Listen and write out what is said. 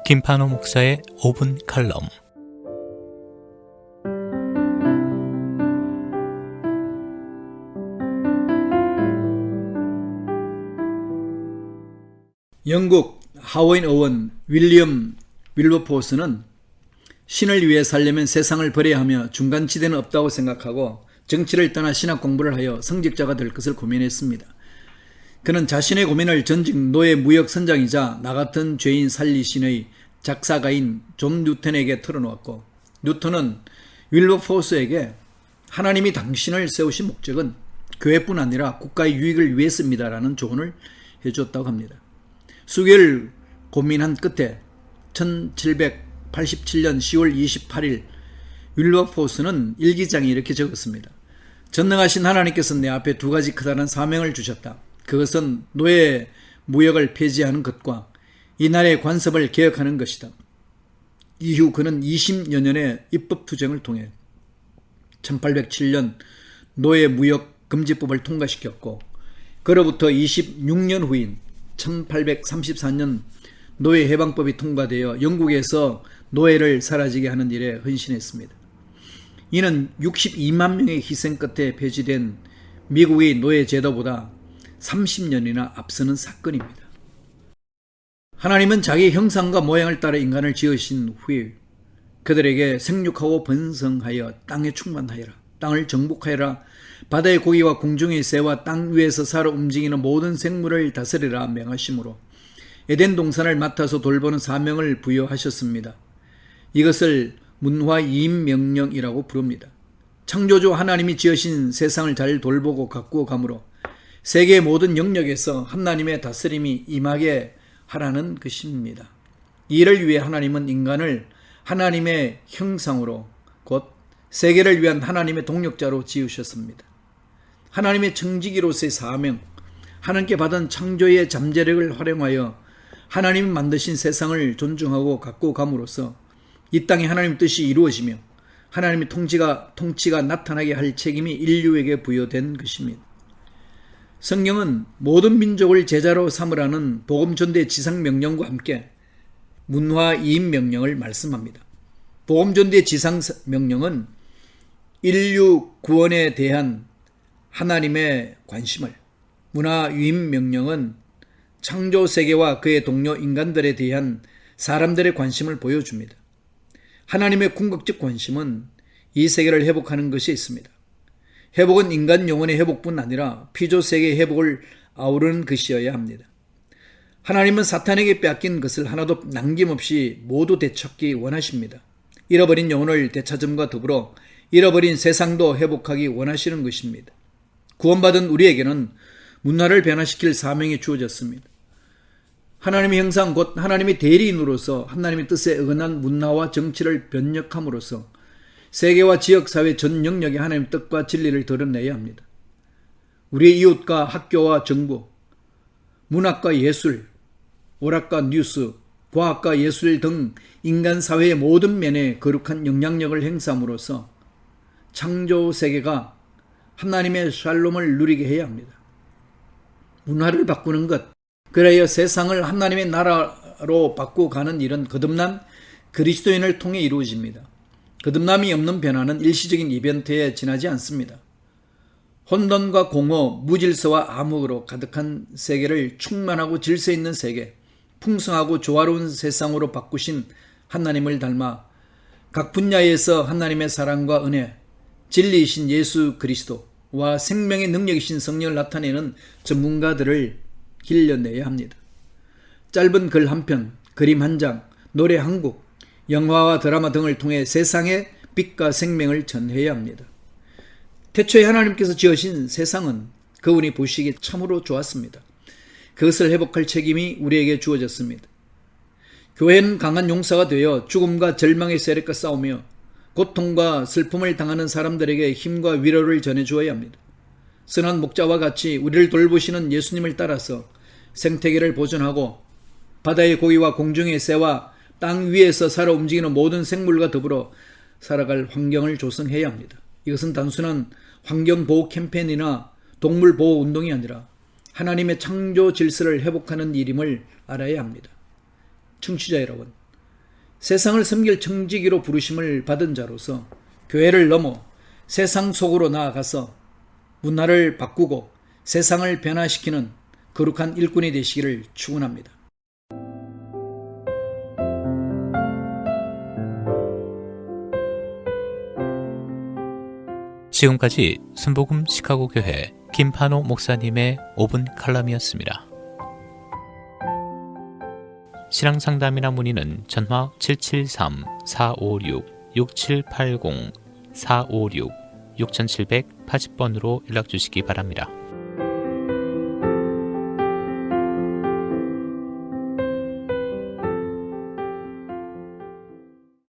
김판호 목사의 5분 칼럼. 영국 하원 의원 윌리엄 윌버포스는 신을 위해 살려면 세상을 버려야 하며 중간지대는 없다고 생각하고 정치를 떠나 신학 공부를 하여 성직자가 될 것을 고민했습니다. 그는 자신의 고민을 전직 노예 무역 선장이자 나 같은 죄인 살리신의 작사가인 존 뉴턴에게 털어놓았고, 뉴턴은 윌버포스에게 하나님이 당신을 세우신 목적은 교회뿐 아니라 국가의 유익을 위해서입니다라는 조언을 해주었다고 합니다. 수개월 고민한 끝에 1787년 10월 28일 윌버포스는 일기장에 이렇게 적었습니다. 전능하신 하나님께서 내 앞에 두 가지 크다란 사명을 주셨다. 그것은 노예 무역을 폐지하는 것과 이 나라의 관습을 개혁하는 것이다. 이후 그는 20여 년의 입법투쟁을 통해 1807년 노예 무역 금지법을 통과시켰고, 그로부터 26년 후인 1834년 노예 해방법이 통과되어 영국에서 노예를 사라지게 하는 일에 헌신했습니다. 이는 62만 명의 희생 끝에 폐지된 미국의 노예 제도보다 30년이나 앞서는 사건입니다. 하나님은 자기 형상과 모양을 따라 인간을 지으신 후에 그들에게 생육하고 번성하여 땅에 충만하여라, 땅을 정복하여라, 바다의 고기와 공중의 새와 땅 위에서 살아 움직이는 모든 생물을 다스리라 명하심으로 에덴 동산을 맡아서 돌보는 사명을 부여하셨습니다. 이것을 문화이임명령이라고 부릅니다. 창조주 하나님이 지으신 세상을 잘 돌보고 가꾸어 가므로 세계의 모든 영역에서 하나님의 다스림이 임하게 하라는 것입니다. 이를 위해 하나님은 인간을 하나님의 형상으로, 곧 세계를 위한 하나님의 동력자로 지으셨습니다. 하나님의 청지기로서의 사명, 하나님께 받은 창조의 잠재력을 활용하여 하나님이 만드신 세상을 존중하고 가꾸어 감으로써 이 땅에 하나님 뜻이 이루어지며 하나님의 통치가 나타나게 할 책임이 인류에게 부여된 것입니다. 성경은 모든 민족을 제자로 삼으라는 복음전도의 지상명령과 함께 문화이임명령을 말씀합니다. 복음전도의 지상명령은 인류 구원에 대한 하나님의 관심을, 문화유인명령은 창조세계와 그의 동료 인간들에 대한 사람들의 관심을 보여줍니다. 하나님의 궁극적 관심은 이 세계를 회복하는 것이 있습니다. 회복은 인간 영혼의 회복뿐 아니라 피조세계의 회복을 아우르는 것이어야 합니다. 하나님은 사탄에게 빼앗긴 것을 하나도 남김없이 모두 되찾기 원하십니다. 잃어버린 영혼을 되찾음과 더불어 잃어버린 세상도 회복하기 원하시는 것입니다. 구원받은 우리에게는 문화를 변화시킬 사명이 주어졌습니다. 하나님의 형상, 곧 하나님의 대리인으로서 하나님의 뜻에 어긋난 문화와 정치를 변혁함으로써 세계와 지역사회 전 영역에 하나님의 뜻과 진리를 드러내야 합니다. 우리의 이웃과 학교와 정부, 문학과 예술, 오락과 뉴스, 과학과 예술 등 인간사회의 모든 면에 거룩한 영향력을 행사함으로써 창조세계가 하나님의 샬롬을 누리게 해야 합니다. 문화를 바꾸는 것, 그래야 세상을 하나님의 나라로 바꾸어가는 일은 거듭난 그리스도인을 통해 이루어집니다. 거듭남이 없는 변화는 일시적인 이벤트에 지나지 않습니다. 혼돈과 공허, 무질서와 암흑으로 가득한 세계를 충만하고 질서 있는 세계, 풍성하고 조화로운 세상으로 바꾸신 하나님을 닮아 각 분야에서 하나님의 사랑과 은혜, 진리이신 예수 그리스도와 생명의 능력이신 성령을 나타내는 전문가들을 길러내야 합니다. 짧은 글 한 편, 그림 한 장, 노래 한 곡, 영화와 드라마 등을 통해 세상의 빛과 생명을 전해야 합니다. 태초에 하나님께서 지으신 세상은 그분이 보시기에 참으로 좋았습니다. 그것을 회복할 책임이 우리에게 주어졌습니다. 교회는 강한 용사가 되어 죽음과 절망의 세력과 싸우며 고통과 슬픔을 당하는 사람들에게 힘과 위로를 전해주어야 합니다. 선한 목자와 같이 우리를 돌보시는 예수님을 따라서 생태계를 보존하고 바다의 고기와 공중의 새와 땅 위에서 살아 움직이는 모든 생물과 더불어 살아갈 환경을 조성해야 합니다. 이것은 단순한 환경보호 캠페인이나 동물보호 운동이 아니라 하나님의 창조 질서를 회복하는 일임을 알아야 합니다. 청취자 여러분, 세상을 섬길 청지기로 부르심을 받은 자로서 교회를 넘어 세상 속으로 나아가서 문화를 바꾸고 세상을 변화시키는 거룩한 일꾼이 되시기를 축원합니다. 지금까지 순복음 시카고 교회 김판호 목사님의 5분 칼럼이었습니다. 신앙 상담이나 문의는 전화 773-456-6780 456-6780번으로 연락 주시기 바랍니다.